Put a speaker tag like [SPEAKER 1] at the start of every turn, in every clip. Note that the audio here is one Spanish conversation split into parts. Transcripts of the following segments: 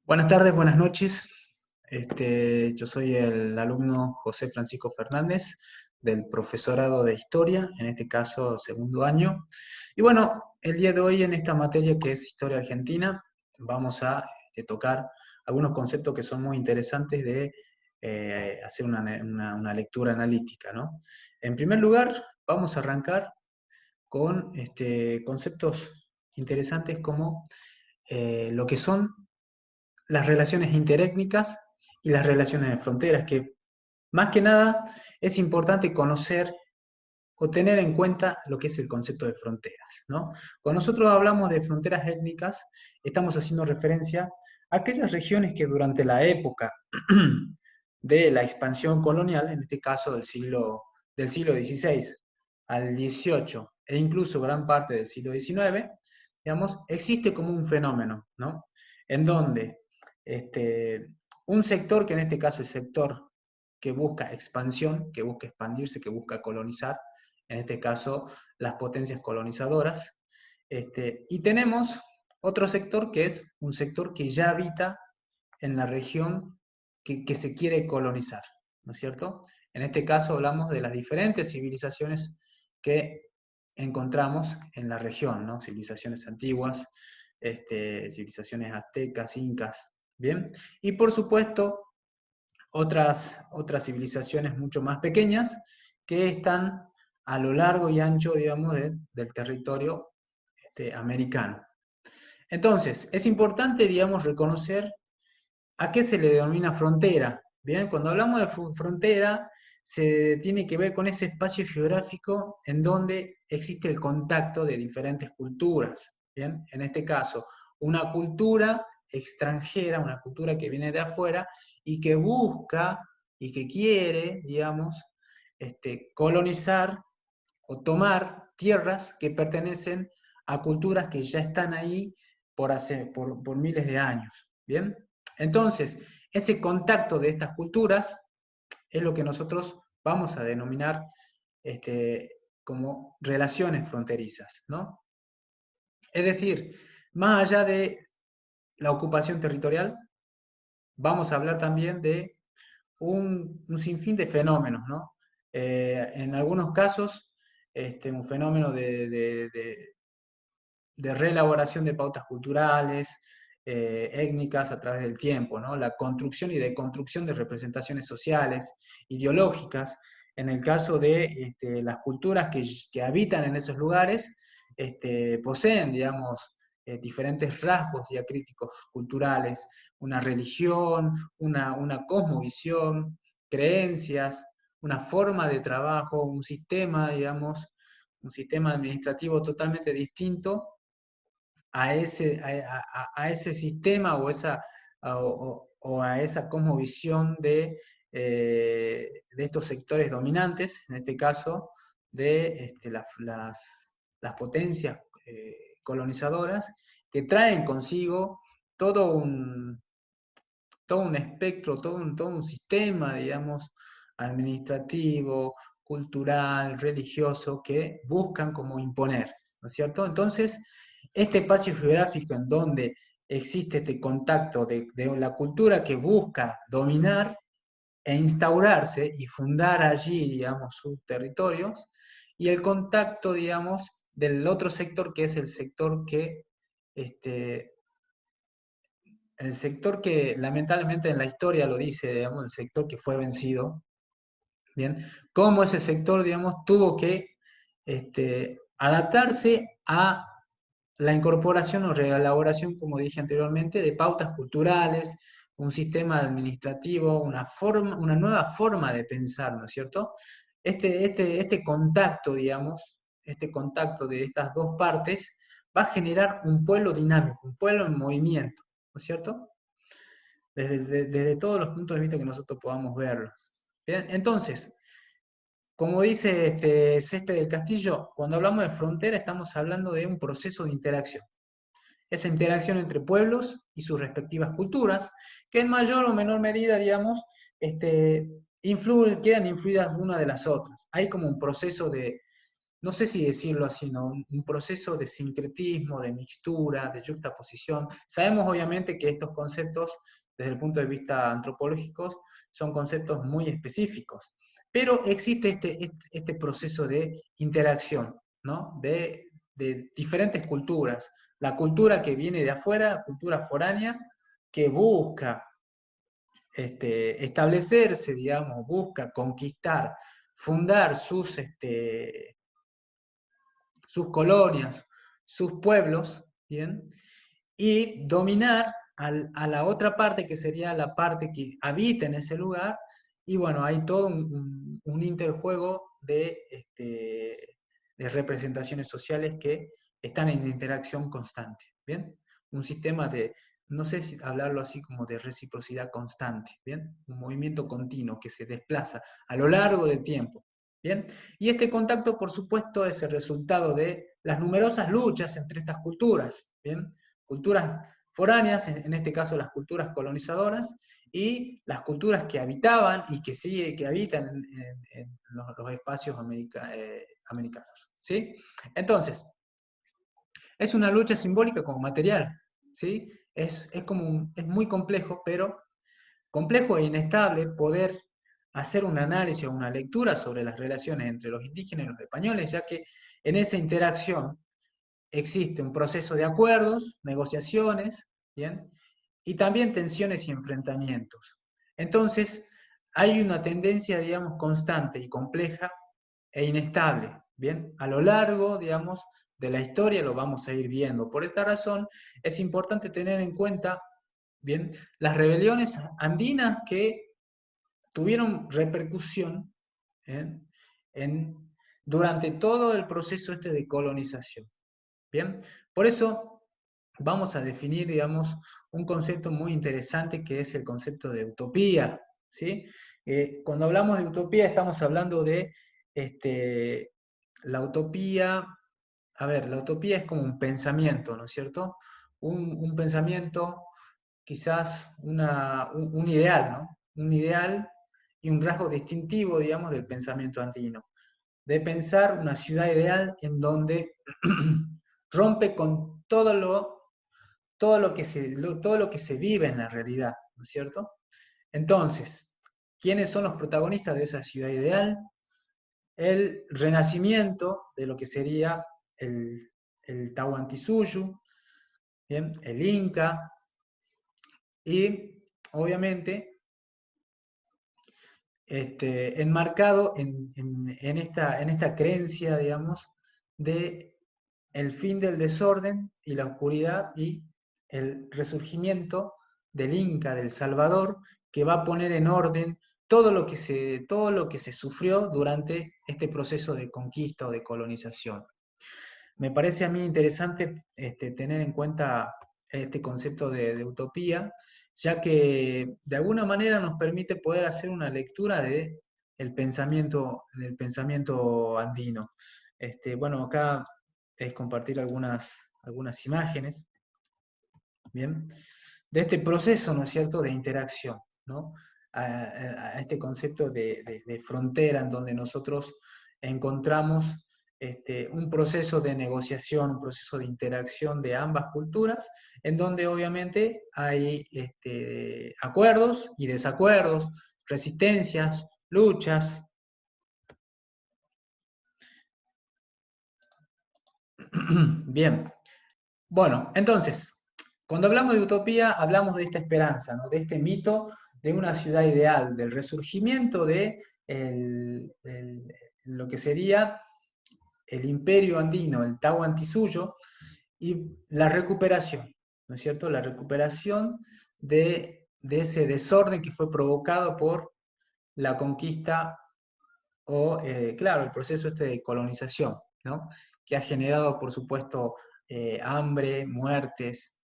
[SPEAKER 1] Buenas tardes, buenas noches. Yo soy el alumno José Francisco Fernández del profesorado de Historia, en este caso segundo año. Y bueno, el día de hoy en esta materia que es Historia Argentina, vamos a tocar algunos conceptos que son muy interesantes de hacer una lectura analítica, ¿no? En primer lugar, vamos a arrancar con conceptos interesantes como lo que son las relaciones interétnicas y las relaciones de fronteras, que más que nada es importante conocer o tener en cuenta lo que es el concepto de fronteras, ¿no? Cuando nosotros hablamos de fronteras étnicas, estamos haciendo referencia a aquellas regiones que durante la época de la expansión colonial, en este caso del siglo XVI al XVIII, e incluso gran parte del siglo XIX, digamos, existe como un fenómeno, ¿no? En donde este, un sector, que en este caso es el sector que busca expansión, que busca expandirse, que busca colonizar, en este caso las potencias colonizadoras, y tenemos otro sector que es un sector que ya habita en la región que se quiere colonizar, ¿no es cierto? En este caso hablamos de las diferentes civilizaciones que encontramos en la región, ¿no? Civilizaciones antiguas, civilizaciones aztecas, incas, ¿bien? Y por supuesto, otras civilizaciones mucho más pequeñas que están a lo largo y ancho, digamos, del territorio americano. Entonces, es importante, digamos, reconocer a qué se le denomina frontera. Bien, cuando hablamos de frontera, se tiene que ver con ese espacio geográfico en donde existe el contacto de diferentes culturas. Bien, en este caso, una cultura extranjera, una cultura que viene de afuera y que busca y que quiere, digamos, colonizar o tomar tierras que pertenecen a culturas que ya están ahí por miles de años. ¿Bien? Entonces, ese contacto de estas culturas es lo que nosotros vamos a denominar como relaciones fronterizas, ¿no? Es decir, más allá de la ocupación territorial, vamos a hablar también de un sinfín de fenómenos, ¿no? En algunos casos, un fenómeno de reelaboración de pautas culturales, étnicas a través del tiempo, ¿no? La construcción y deconstrucción de representaciones sociales, ideológicas, en el caso de las culturas que habitan en esos lugares, poseen, digamos, diferentes rasgos diacríticos culturales, una religión, una cosmovisión, creencias, una forma de trabajo, un sistema, digamos, un sistema administrativo totalmente distinto a ese sistema o a esa cosmovisión de estos sectores dominantes, en este caso de las potencias colonizadoras, que traen consigo todo un, todo un espectro, todo un sistema, digamos, administrativo, cultural, religioso, que buscan como imponer, ¿no es cierto? Entonces, este espacio geográfico en donde existe este contacto de la cultura que busca dominar e instaurarse y fundar allí, digamos, sus territorios, y el contacto, digamos, del otro sector que es este, el sector que lamentablemente en la historia lo dice, digamos, el sector que fue vencido, ¿bien? Cómo ese sector, digamos, tuvo que adaptarse a la incorporación o reelaboración, como dije anteriormente, de pautas culturales, un sistema administrativo, una nueva forma de pensar, ¿no es cierto? Este contacto, digamos, este contacto de estas dos partes va a generar un pueblo dinámico, un pueblo en movimiento, ¿no es cierto? Desde todos los puntos de vista que nosotros podamos verlo. Bien, entonces, como dice Césped del Castillo, cuando hablamos de frontera estamos hablando de un proceso de interacción. Esa interacción entre pueblos y sus respectivas culturas, que en mayor o menor medida, digamos, quedan influidas una de las otras. Hay como un proceso no sé si decirlo así, ¿no? Un proceso de sincretismo, de mixtura, de yuxtaposición. Sabemos obviamente que estos conceptos, desde el punto de vista antropológico, son conceptos muy específicos, pero existe este proceso de interacción, ¿no? De diferentes culturas. La cultura que viene de afuera, la cultura foránea, que busca establecerse, digamos, busca conquistar, fundar sus colonias, sus pueblos, ¿bien? Y dominar a la otra parte, que sería la parte que habita en ese lugar, y bueno, hay todo un interjuego de representaciones sociales que están en interacción constante, ¿bien? Un sistema de, no sé si hablarlo así como de reciprocidad constante, ¿bien? Un movimiento continuo que se desplaza a lo largo del tiempo, ¿bien? Y este contacto, por supuesto, es el resultado de las numerosas luchas entre estas culturas, ¿bien? Culturas foráneas, en este caso las culturas colonizadoras, y las culturas que habitaban y que habitan en los espacios americanos, ¿sí? Entonces, es una lucha simbólica como material, ¿sí? Es muy complejo, pero complejo e inestable poder hacer un análisis o una lectura sobre las relaciones entre los indígenas y los españoles, ya que en esa interacción existe un proceso de acuerdos, negociaciones, ¿bien? Y también tensiones y enfrentamientos. Entonces, hay una tendencia, digamos, constante y compleja e inestable, ¿bien? A lo largo, digamos, de la historia lo vamos a ir viendo. Por esta razón, es importante tener en cuenta, ¿bien? Las rebeliones andinas que tuvieron repercusión, ¿eh? Durante todo el proceso de colonización. Bien, por eso vamos a definir, digamos, un concepto muy interesante que es el concepto de utopía, ¿sí? Cuando hablamos de utopía estamos hablando de la utopía, a ver, la utopía es como un pensamiento, ¿no es cierto? Un pensamiento, quizás un ideal, ¿no? Un ideal y un rasgo distintivo, digamos, del pensamiento andino de pensar una ciudad ideal en donde rompe con todo lo que se vive en la realidad, ¿no es cierto? Entonces, ¿quiénes son los protagonistas de esa ciudad ideal? El renacimiento de lo que sería el Tahuantinsuyo, ¿bien? El Inca, y obviamente enmarcado en esta creencia, digamos, de el fin del desorden y la oscuridad y el resurgimiento del Inca, del Salvador, que va a poner en orden todo lo que se sufrió durante este proceso de conquista o de colonización. Me parece a mí interesante tener en cuenta este concepto de utopía, ya que de alguna manera nos permite poder hacer una lectura del pensamiento andino. Bueno, acá es compartir algunas imágenes, ¿bien? De este proceso, ¿no es cierto?, de interacción, ¿no? A este concepto de frontera en donde nosotros encontramos un proceso de negociación, un proceso de interacción de ambas culturas, en donde obviamente hay acuerdos y desacuerdos, resistencias, luchas. Bien, bueno, entonces, cuando hablamos de utopía, hablamos de esta esperanza, ¿no? De este mito de una ciudad ideal, del resurgimiento de lo que sería el imperio andino, el Tahuantinsuyo, y la recuperación, ¿no es cierto? La recuperación de ese desorden que fue provocado por la conquista o, claro, el proceso de colonización, ¿no? Que ha generado, por supuesto, hambre, muertes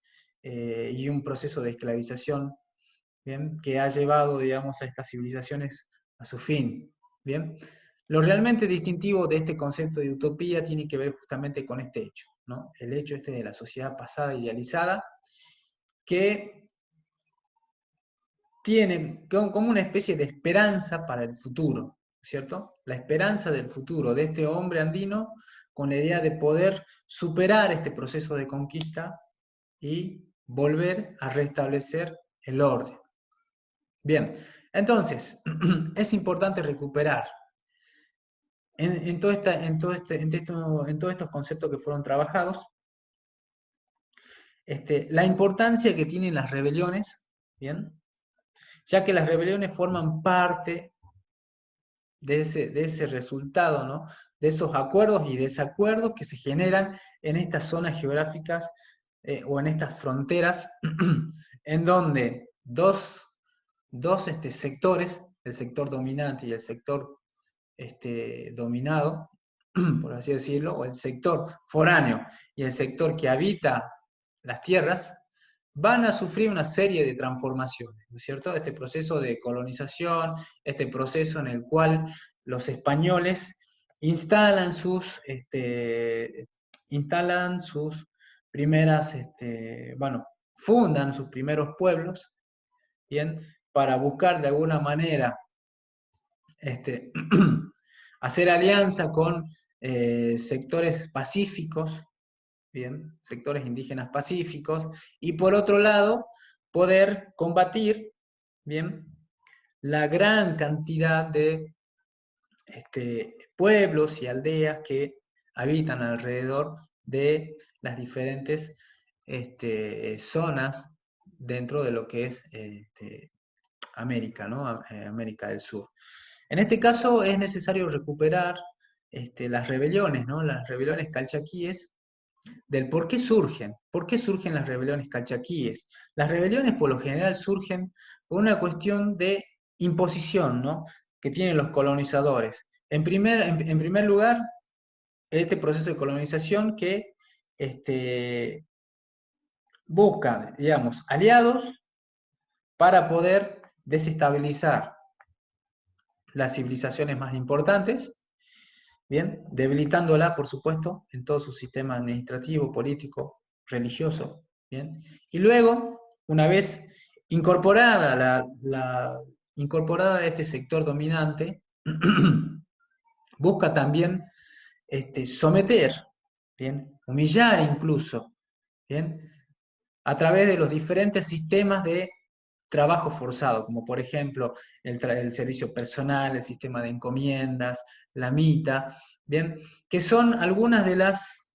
[SPEAKER 1] y un proceso de esclavización, ¿bien? Que ha llevado, digamos, a estas civilizaciones a su fin, ¿bien? Lo realmente distintivo de este concepto de utopía tiene que ver justamente con este hecho, ¿no? El hecho de la sociedad pasada idealizada que tiene como una especie de esperanza para el futuro, ¿cierto? La esperanza del futuro de este hombre andino con la idea de poder superar este proceso de conquista y volver a restablecer el orden. Bien, entonces, es importante recuperar en todos estos conceptos que fueron trabajados, la importancia que tienen las rebeliones, ¿bien? Ya que las rebeliones forman parte de ese resultado, ¿no? De esos acuerdos y desacuerdos que se generan en estas zonas geográficas o en estas fronteras, en donde dos sectores, el sector dominante y el sector dominado, por así decirlo, o el sector foráneo y el sector que habita las tierras, van a sufrir una serie de transformaciones, ¿no es cierto? Este proceso de colonización, este proceso en el cual los españoles instalan sus primeras, bueno, fundan sus primeros pueblos, ¿bien? Para buscar de alguna manera este, hacer alianza con sectores pacíficos, ¿bien? Sectores indígenas pacíficos, y por otro lado, poder combatir, ¿bien? La gran cantidad de pueblos y aldeas que habitan alrededor de las diferentes zonas dentro de lo que es América, ¿no? América del Sur. En este caso es necesario recuperar las rebeliones, ¿no? Las rebeliones calchaquíes, del por qué surgen las rebeliones calchaquíes. Las rebeliones por lo general surgen por una cuestión de imposición, ¿no? Que tienen los colonizadores. En primer lugar, este proceso de colonización que busca, digamos, aliados para poder desestabilizar las civilizaciones más importantes, ¿bien? Debilitándola, por supuesto, en todo su sistema administrativo, político, religioso, ¿bien? Y luego, una vez incorporada este sector dominante, busca también someter, ¿bien? Humillar incluso, ¿bien? A través de los diferentes sistemas de trabajo forzado, como por ejemplo el servicio personal, el sistema de encomiendas, la mita, ¿bien? Que son algunas de las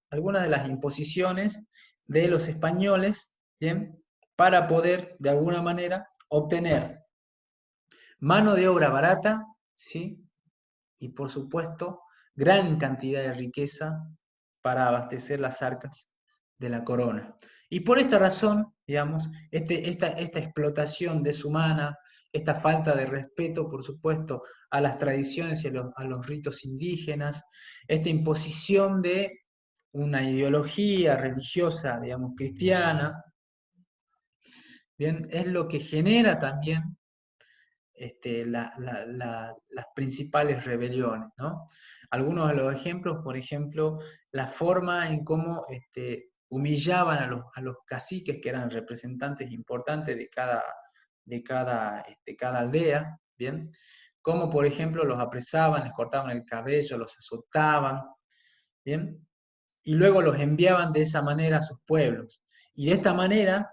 [SPEAKER 1] imposiciones de los españoles, ¿bien? Para poder, de alguna manera, obtener mano de obra barata, ¿sí? Y por supuesto, gran cantidad de riqueza para abastecer las arcas de la corona. Y por esta razón, digamos, esta explotación deshumana, esta falta de respeto, por supuesto, a las tradiciones y a los ritos indígenas, esta imposición de una ideología religiosa, digamos, cristiana, bien, es lo que genera también las principales rebeliones, ¿no? Algunos de los ejemplos, por ejemplo, la forma en cómo humillaban a los caciques, que eran representantes importantes cada aldea, ¿bien? Como, por ejemplo, los apresaban, les cortaban el cabello, los azotaban, ¿bien? Y luego los enviaban de esa manera a sus pueblos. Y de esta manera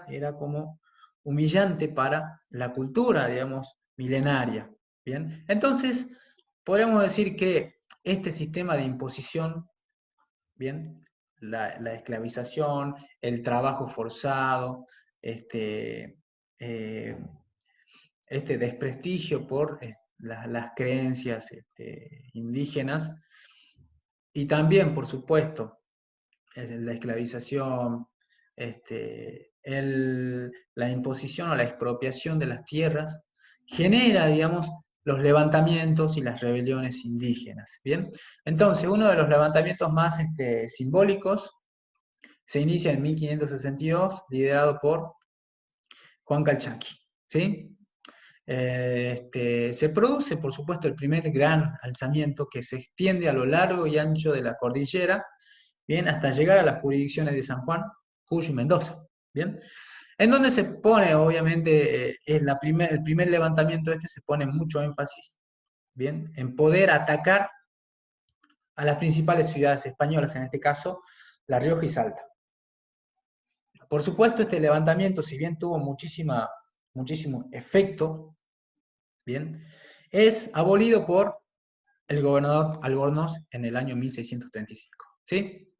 [SPEAKER 1] era como humillante para la cultura, digamos, milenaria. ¿Bien? Entonces, podemos decir que este sistema de imposición, ¿bien? La esclavización, el trabajo forzado, eh, este desprestigio por las creencias indígenas, y también, por supuesto, la esclavización, la imposición o la expropiación de las tierras, genera, digamos, los levantamientos y las rebeliones indígenas. ¿Bien? Entonces, uno de los levantamientos más simbólicos se inicia en 1562, liderado por Juan Calchaquí. ¿Sí? Se produce, por supuesto, el primer gran alzamiento que se extiende a lo largo y ancho de la cordillera, ¿bien? Hasta llegar a las jurisdicciones de San Juan, Cuyo y Mendoza, ¿bien? En donde se pone, obviamente, el primer levantamiento se pone mucho énfasis bien, en poder atacar a las principales ciudades españolas, en este caso, La Rioja y Salta. Por supuesto, este levantamiento, si bien tuvo muchísimo efecto, bien, es abolido por el gobernador Albornoz en el año 1635. ¿Sí?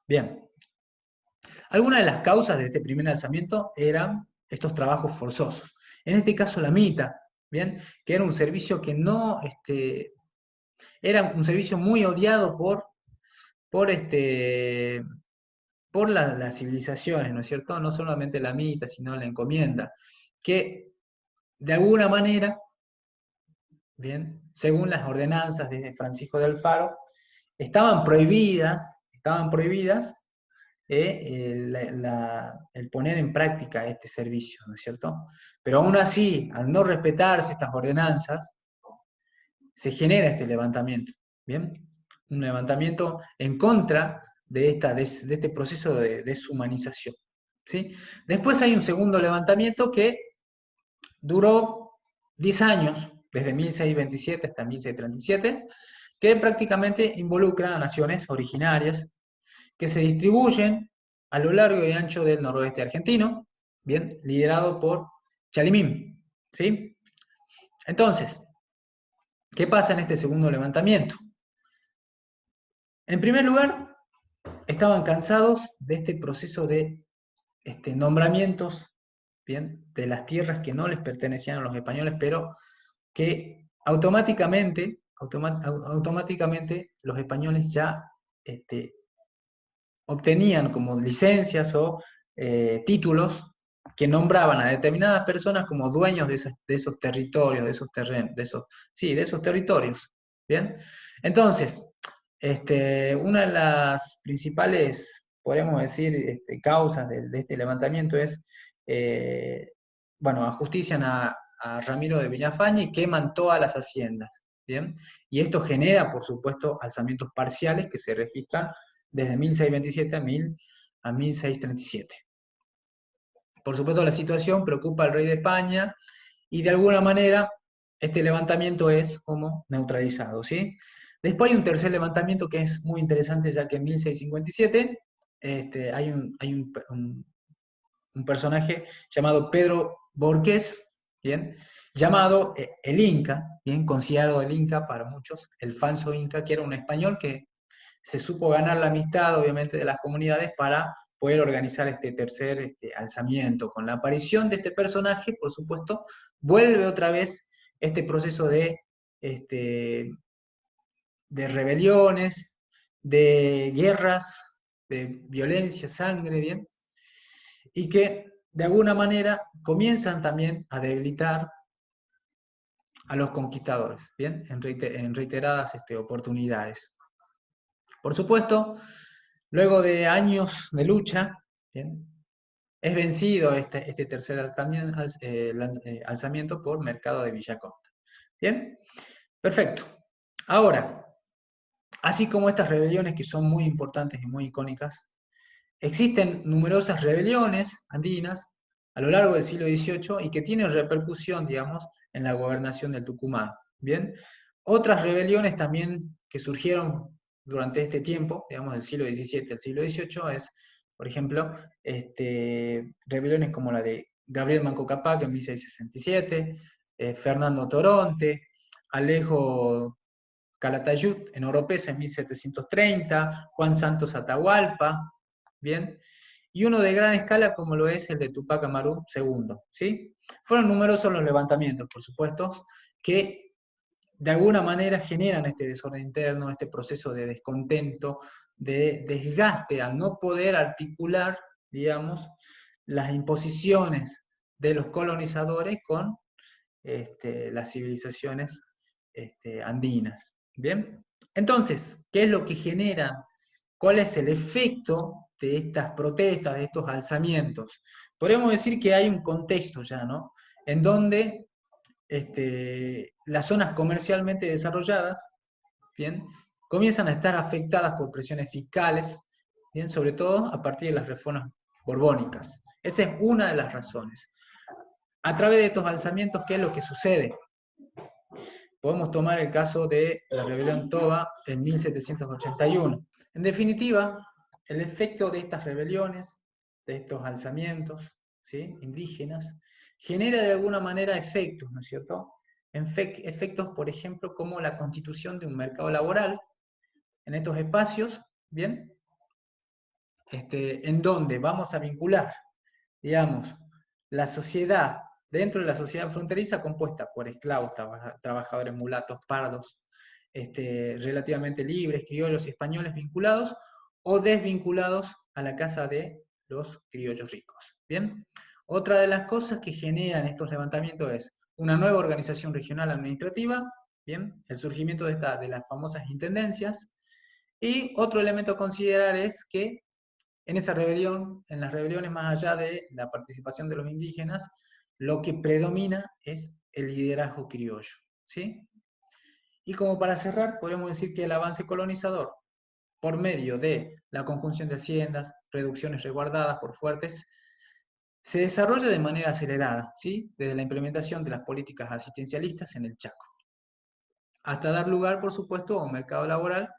[SPEAKER 1] Bien. Algunas de las causas de este primer alzamiento eran estos trabajos forzosos. En este caso, la mita, ¿bien? Que era un servicio que no, era un servicio muy odiado por las civilizaciones, ¿no es cierto? No solamente la mita, sino la encomienda, que de alguna manera, bien, según las ordenanzas de Francisco de Alfaro, estaban prohibidas el poner en práctica este servicio, ¿no es cierto? Pero aún así, al no respetarse estas ordenanzas, se genera este levantamiento, ¿bien? Un levantamiento en contra de este proceso de deshumanización, ¿sí? Después hay un segundo levantamiento que duró 10 años, desde 1627 hasta 1637, que prácticamente involucra a naciones originarias que se distribuyen a lo largo y ancho del noroeste argentino, bien, liderado por Chalimín, ¿sí? Entonces, ¿qué pasa en este segundo levantamiento? En primer lugar, estaban cansados de este proceso de nombramientos, bien, de las tierras que no les pertenecían a los españoles, pero que automáticamente los españoles ya obtenían como licencias o títulos que nombraban a determinadas personas como dueños de esos territorios, de esos terrenos, de esos territorios. ¿Bien? Entonces, una de las principales, podríamos decir, causas de este levantamiento es, bueno, ajustician a Ramiro de Villafañe y queman todas las haciendas. ¿Bien? Y esto genera, por supuesto, alzamientos parciales que se registran desde 1627 a 1637. Por supuesto, la situación preocupa al rey de España y de alguna manera este levantamiento es como neutralizado, ¿sí? Después hay un tercer levantamiento que es muy interesante, ya que en 1657 hay un personaje llamado Pedro Borqués, ¿bien? Llamado el Inca, ¿bien? Considerado el Inca para muchos, el falso Inca, que era un español que se supo ganar la amistad, obviamente, de las comunidades para poder organizar este tercer alzamiento. Con la aparición de este personaje, por supuesto, vuelve otra vez este proceso de rebeliones, de guerras, de violencia, sangre, ¿bien? Y que de alguna manera comienzan también a debilitar a los conquistadores, ¿bien? En reiteradas oportunidades. Por supuesto, luego de años de lucha, ¿bien? Es vencido este tercer alzamiento por Mercado de Villaconda. ¿Bien? Perfecto. Ahora, así como estas rebeliones que son muy importantes y muy icónicas, existen numerosas rebeliones andinas a lo largo del siglo XVIII y que tienen repercusión, digamos, en la gobernación del Tucumán. ¿Bien? Otras rebeliones también que surgieron durante este tiempo, digamos, del siglo XVII al siglo XVIII, es, por ejemplo, rebeliones como la de Gabriel Manco Cápac en 1667, Fernando Toronte, Alejo Calatayud en Oropesa en 1730, Juan Santos Atahualpa, ¿bien? Y uno de gran escala como lo es el de Tupac Amaru II, ¿sí? Fueron numerosos los levantamientos, por supuesto, que de alguna manera generan este desorden interno, este proceso de descontento, de desgaste al no poder articular, digamos, las imposiciones de los colonizadores con las civilizaciones andinas. ¿Bien? Entonces, ¿qué es lo que genera? ¿Cuál es el efecto de estas protestas, de estos alzamientos? Podemos decir que hay un contexto ya, ¿no? En donde las zonas comercialmente desarrolladas, ¿bien? Comienzan a estar afectadas por presiones fiscales, ¿bien? Sobre todo a partir de las reformas borbónicas. Esa es una de las razones. A través de estos alzamientos, ¿qué es lo que sucede? podemos tomar el caso de la rebelión Toba en 1781. En definitiva, el efecto de estas rebeliones, de estos alzamientos, ¿sí?, indígenas, genera de alguna manera efectos, ¿no es cierto? Efectos, por ejemplo, como la constitución de un mercado laboral en estos espacios, ¿bien? En donde vamos a vincular, digamos, la sociedad, dentro de la sociedad fronteriza compuesta por esclavos, trabajadores mulatos, pardos, relativamente libres, criollos y españoles vinculados o desvinculados a la casa de los criollos ricos. ¿Bien? Otra de las cosas que generan estos levantamientos es una nueva organización regional administrativa, ¿bien? El surgimiento de las famosas intendencias, y otro elemento a considerar es que en esa rebelión, en las rebeliones más allá de la participación de los indígenas, lo que predomina es el liderazgo criollo, ¿sí? Y como para cerrar, podemos decir que el avance colonizador, por medio de la conjunción de haciendas, reducciones resguardadas por fuertes, se desarrolla de manera acelerada, ¿sí?, desde la implementación de las políticas asistencialistas en el Chaco, hasta dar lugar, por supuesto, a un mercado laboral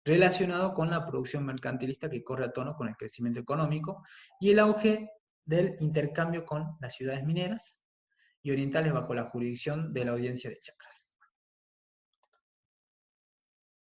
[SPEAKER 1] relacionado con la producción mercantilista que corre a tono con el crecimiento económico y el auge del intercambio con las ciudades mineras y orientales bajo la jurisdicción de la Audiencia de Chacras.